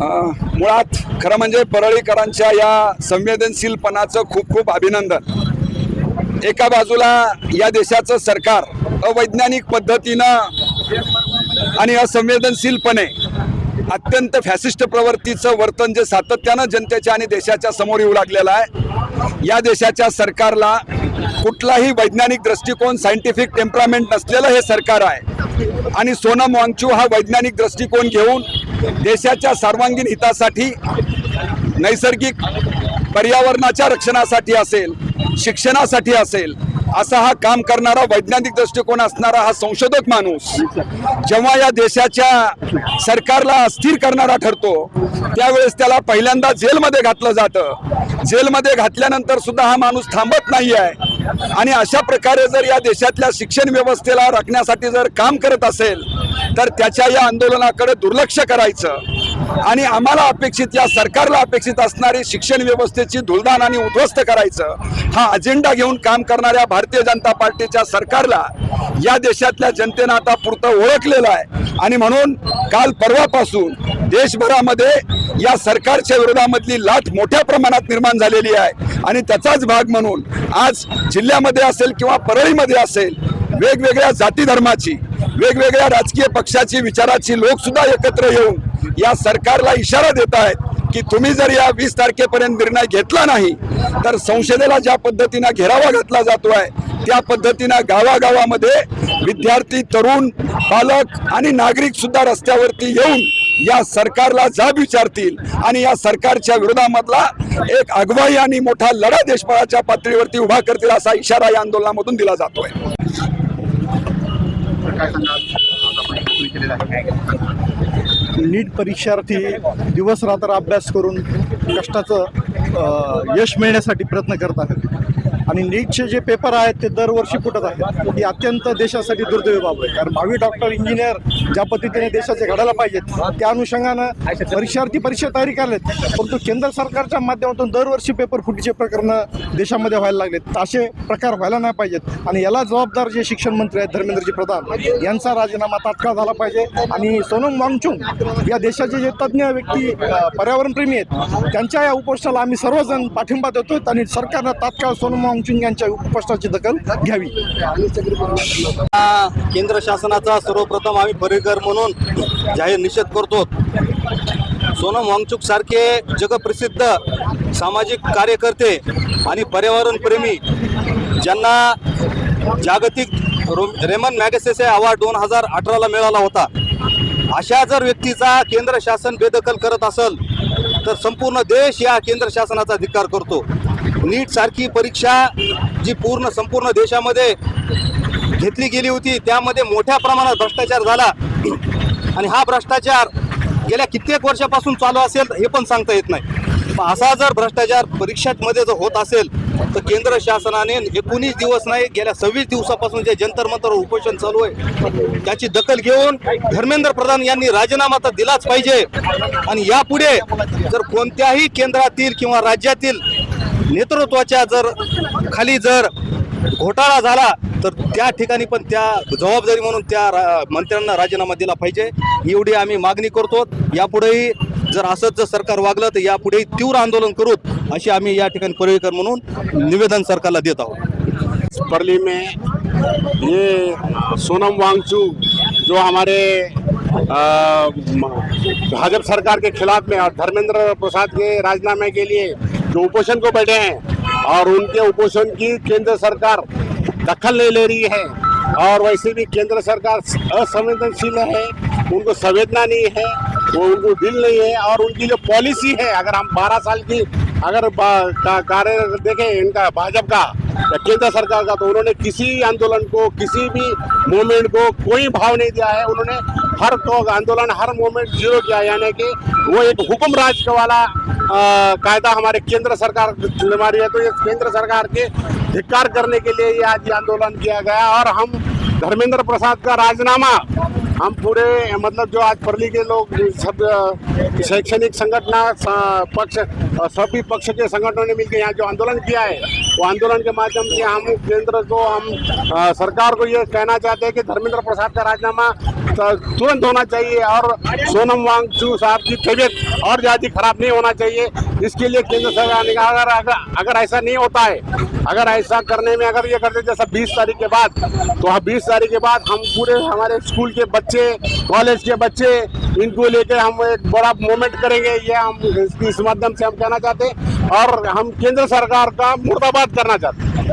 मुळात खरं म्हणजे परळीकरांच्या या संवेदनशीलपणाचं खूप खूप अभिनंदन। एका बाजूला या देशाचं सरकार अवैज्ञानिक पद्धतीनं आणि असंवेदनशीलपणे अत्यंत फॅसिस्ट प्रवृत्तीचं वर्तन जे सातत्यानं जनतेच्या आणि देशाच्या समोर येऊ लागलेलं आहे। या देशाच्या सरकारला कुठलाही वैज्ञानिक दृष्टिकोन सायंटिफिक टेम्परामेंट नसलेलं हे सरकार आहे आणि सोनम वांगचुक हा वैज्ञानिक दृष्टिकोन घेऊन देशाच्या सर्वांगीण हितासाठी नैसर्गिक पर्यावरणाच्या रक्षणासाठी असेल, शिक्षणासाठी असेल, असा हा काम करणारा वैज्ञानिक दृष्टिकोन असणारा हा संशोधक माणूस जेव्हा या देशाच्या सरकारला अस्थिर करणारा ठरतो त्यावेळेस त्याला पहिल्यांदा जेलमध्ये घातलं जातं। जेलमध्ये घातल्यानंतर सुद्धा हा माणूस थांबत नाही आहे आणि अशा प्रकारे जर या देशातल्या शिक्षण व्यवस्थेला राखण्यासाठी जर काम करत असेल तर त्याच्या या आंदोलनाकडे दुर्लक्ष करायचं आणि आम्हाला अपेक्षित या सरकारला अपेक्षित असणारी शिक्षण व्यवस्थेची धुळदाण आणि उद्ध्वस्त करायचं हा अजेंडा घेऊन काम करणाऱ्या भारतीय जनता पार्टीच्या सरकारला या देशातल्या जनतेनं आता पुरतं ओळखलेलं आहे आणि म्हणून काल परवापासून देशभरामध्ये या सरकारच्या विरोधामधली लाट मोठ्या प्रमाणात निर्माण झालेली आहे आणि त्याचाच भाग म्हणून आज जिल्ह्यामध्ये असेल किंवा परळीमध्ये असेल वेगवेगळ्या जाती धर्माची, वेगवेगळ्या राजकीय पक्षाची, विचाराची लोक सुद्धा एकत्र येऊन या सरकारला इशारा देत आहेत की तुम्ही जर या 20 तारखेपर्यंत निर्णय घेतला नाही तर संसदेला ज्या पद्धतीनं घेरावा घातला जातो आहे त्या पद्धतीनं गावागावामध्ये विद्यार्थी, तरुण, पालक आणि नागरिक सुद्धा रस्त्यावरती येऊन या सरकारला जाब विचारतील आणि या सरकारच्या विरोधामधला एक आगवाई आणि मोठा लढा देशभराच्या पातळीवरती उभा करतील असा इशारा या आंदोलनामधून दिला जातोय। नीट परीक्षार्थी दिवस रात्र अभ्यास करून कष्टाचं यश मिळण्यासाठी प्रयत्न करत आहेत आणि नीटचे जे पेपर आहेत ते दरवर्षी फुटत आहेत। ही अत्यंत देशासाठी दुर्दैवी बाब आहे, कारण भावी डॉक्टर, इंजिनियर ज्या पद्धतीने देशाचे घडायला पाहिजेत त्या अनुषंगानं परीक्षार्थी परीक्षा तयारी करलेत, परंतु केंद्र सरकारच्या माध्यमातून दरवर्षी पेपर फुटीचे प्रकरणं देशामध्ये व्हायला लागलेत। असे प्रकार व्हायला नाही पाहिजेत आणि याला जबाबदार जे शिक्षण मंत्री आहेत धर्मेंद्रजी प्रधान यांचा राजीनामा तात्काळ झाला पाहिजे आणि सोनम वांगचुक या देशाचे जे तज्ज्ञ व्यक्ती पर्यावरणप्रेमी आहेत त्यांच्या या उपोषणाला आम्ही सर्वजण पाठिंबा देतो आणि सरकारनं तात्काळ सोनम वांगचुक यांच्या उपोषणाची दखल घ्यावी। केंद्र शासनाचा सर्वप्रथम आम्ही परळीकर म्हणून जाहीर निषेध करतो। सोनम वांगचुक सारखे जगप्रसिद्ध सामाजिक कार्यकर्ते आणि पर्यावरण प्रेमी ज्यांना जागतिक रेमन मॅगसेसे अवॉर्ड 2018ला मिळाला होता, अशा जर व्यक्तीचा केंद्र शासन बेदखल करत असेल तर संपूर्ण देश या केंद्र शासनाचा धिक्कार करतो। नीट सारखी परीक्षा जी संपूर्ण देशामध्ये घेतली गेली होती त्यामध्ये मोठ्या प्रमाणात भ्रष्टाचार झाला आणि हा भ्रष्टाचार गेल्या कित्येक वर्षापासून चालू असेल हे पण सांगता येत नाही। असा जर भ्रष्टाचार परीक्षांमध्ये जर होत असेल तर केंद्र शासनाने 19 दिवस नाही गेल्या 26 दिवसापासून जे जंतर मंतर उपोषण चालू आहे त्याची दखल घेऊन धर्मेंद्र प्रधान यांनी राजीनामा तर दिलाच पाहिजे आणि यापुढे जर कोणत्याही केंद्रातील किंवा राज्यातील नेतृत्वाच्या जर खाली जर घोटाळा झाला तर त्या ठिकाणी पण त्या जबाबदारी म्हणून त्या मंत्र्यांना राजीनामा दिला पाहिजे एवढी आम्ही मागणी करतो। यापुढेही जर असंच जर सरकार वागलं तर यापुढेही तीव्र आंदोलन करू अशी आम्ही या ठिकाणी परळीकर म्हणून निवेदन सरकारला देत आहोत। परली में ये सोनम वांगचुक जो हमारे भाजपा सरकार के खिलाफ में और धर्मेंद्र प्रसाद के राजीनामे के लिए जो उपोषण को बैठे हैं और उनके उपोषण की केंद्र सरकार दखल नहीं ले रही है और वैसे भी केंद्र सरकार असंवेदनशील है, उनको संवेदना नहीं है, वो उनको दिल नहीं है और उनकी जो पॉलिसी है अगर हम 12 साल की अगर कार्य देखें इनका भाजपा का केंद्र सरकार का तो उन्होंने किसी आंदोलन को, किसी भी मूवमेंट को कोई भाव नहीं दिया है। उन्होंने हर तो आंदोलन, हर मूवमेंट जीरो किया, यानी कि वो एक हुक्म राज वाला कायदा हमारे केंद्र सरकार चला रही है। तो ये केंद्र सरकार के धिक्कार करने के लिए ये आज आंदोलन किया गया और हम धर्मेंद्र प्रसाद का राजीनामा हम पूरे मतलब जो आज परली के लोग सब शैक्षणिक संगठन पक्ष सभी पक्ष के संगठनों ने मिलकर यहाँ जो आंदोलन किया है वो आंदोलन के माध्यम से हम केंद्र को सरकार को ये कहना चाहते हैं कि धर्मेंद्र प्रसाद का राजीनामा तुरंत होना चाहिए और सोनम वांगचुक साहब की तबीयत और ज़्यादा खराब नहीं होना चाहिए। इसके लिए केंद्र सरकार ने कहा अगर ऐसा नहीं होता है, अगर ऐसा करने में अगर ये करते जैसा 20 तारीख के बाद, तो 20 तारीख के बाद हम पूरे हमारे स्कूल के बच्चे, कॉलेज के बच्चे, इनको लेकर हम एक बड़ा मूवमेंट करेंगे। ये हम इस माध्यम से हम कहना चाहते हैं और हम केंद्र सरकार का मुर्दाबाद करना चाहते हैं।